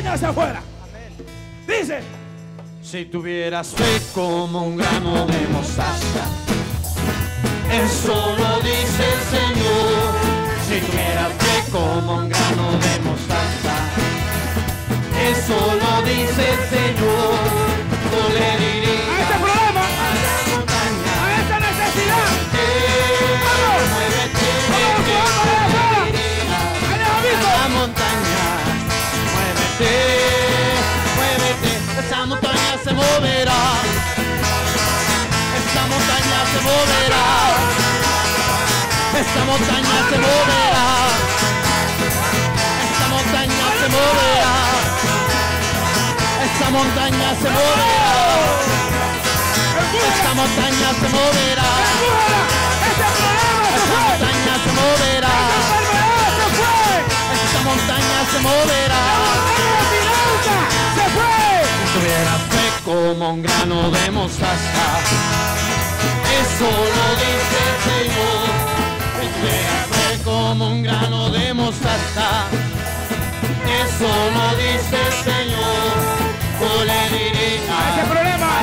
montaña hacia afuera. Dice: si tuvieras fe como un grano de mostaza, eso lo dice el Señor. Si tuvieras fe como un grano de mostaza, eso lo dice el Señor. Tú le dirías a este problema, a la montaña, a esta necesidad, muévete, a la montaña, muévete, muévete. Esa montaña se moverá, esa montaña se moverá, esa montaña se moverá, esa montaña se moverá, esa montaña se moverá, esa montaña se moverá, esa montaña se moverá, esa montaña se moverá. Si tuvieras fe como un grano de mostaza, eso lo dice el Señor. Si tuvieras fe como un grano de mostaza, eso lo dice el Señor. Tú le dirías a ese problema, a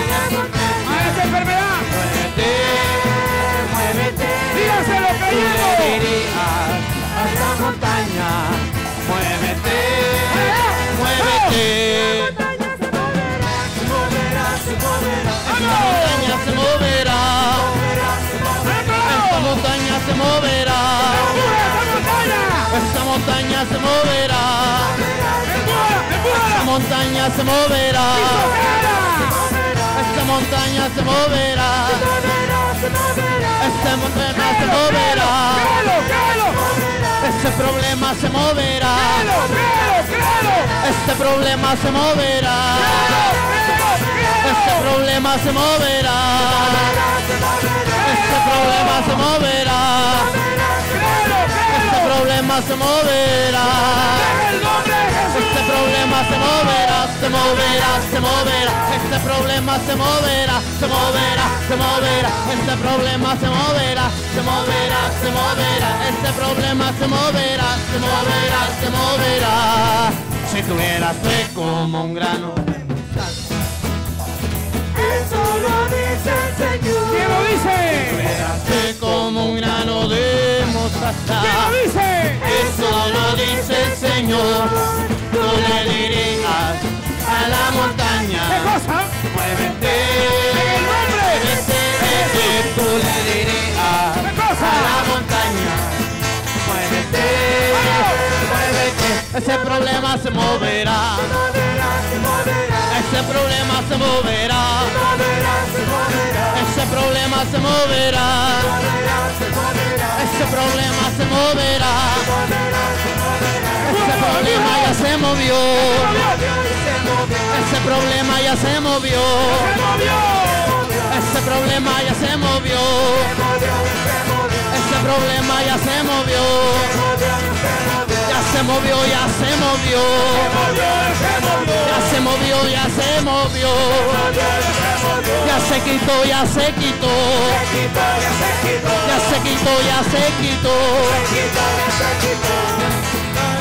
esa enfermedad, muévete, muévete. dígaselo Tú le creyendo. dirías a esta montaña, muévete, muévete. Esta montaña se moverá, esta montaña se moverá, esta montaña se moverá, esta montaña se moverá, esta montaña se moverá, esta montaña se moverá, este problema se moverá, este problema se moverá, este problema se moverá, este problema se moverá, este problema se moverá, este problema se moverá, se moverá, se moverá, este problema se moverá, se moverá, se moverá, este problema se moverá, se moverá, se moverá, este problema se moverá, se moverá, se moverá. Si tuvieras fe como un grano, eso lo dice el Señor. ¿Quién lo dice? tuvieras fe como un grano de mostaza, ¿Quién lo dice? eso lo dice el Señor. Tú le dirías a la montaña, ¿Qué cosa? muévete, muévete, tú le dirías ¿Qué cosa? a la montaña, muévete, muévete. Ese problema se moverá, ese problema se moverá, ese problema se moverá, ese problema se moverá, ese problema ya se movió, ese problema ya se movió, ese problema ya se movió, ese problema ya se movió, ya se movió, ya se movió, ya se movió, ya se movió, ya se quitó, ya se quitó, ya se quitó, ya se quitó,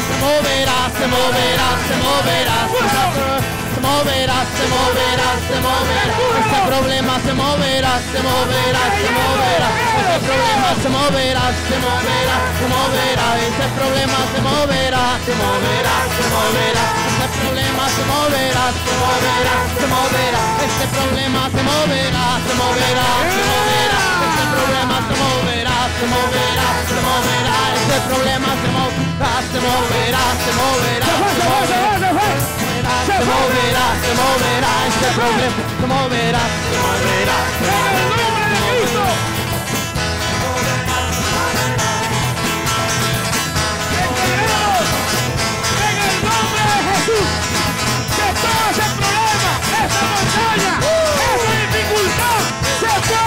se moverá, se moverá, se moverá, se moverá, se moverá, se moverá, este problema se moverá, se moverá, se moverá, este problema se moverá, se moverá, se moverá, este problema se moverá, se moverá, se moverá, este problema se moverá, se moverá, se moverá, este problema se moverá, se moverá, se moverá, este problema se moverá, se moverá, se moverá, este problema se moverá, se moverá, se moverá, se moverá, se moverá, este problema se moverá, se moverá, se moverá. En el nombre de Jesús, que todo ese problema, esa montaña, esa dificultad, se fue.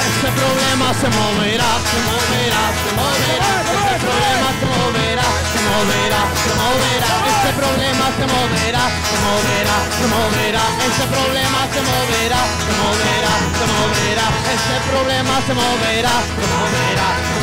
Ese problema se moverá, se moverá, se moverá, ese problema se moverá, se moverá, se moverá, ese problema se moverá, se moverá, se moverá, ese problema se moverá, se moverá, se moverá, ese problema se moverá, se moverá, se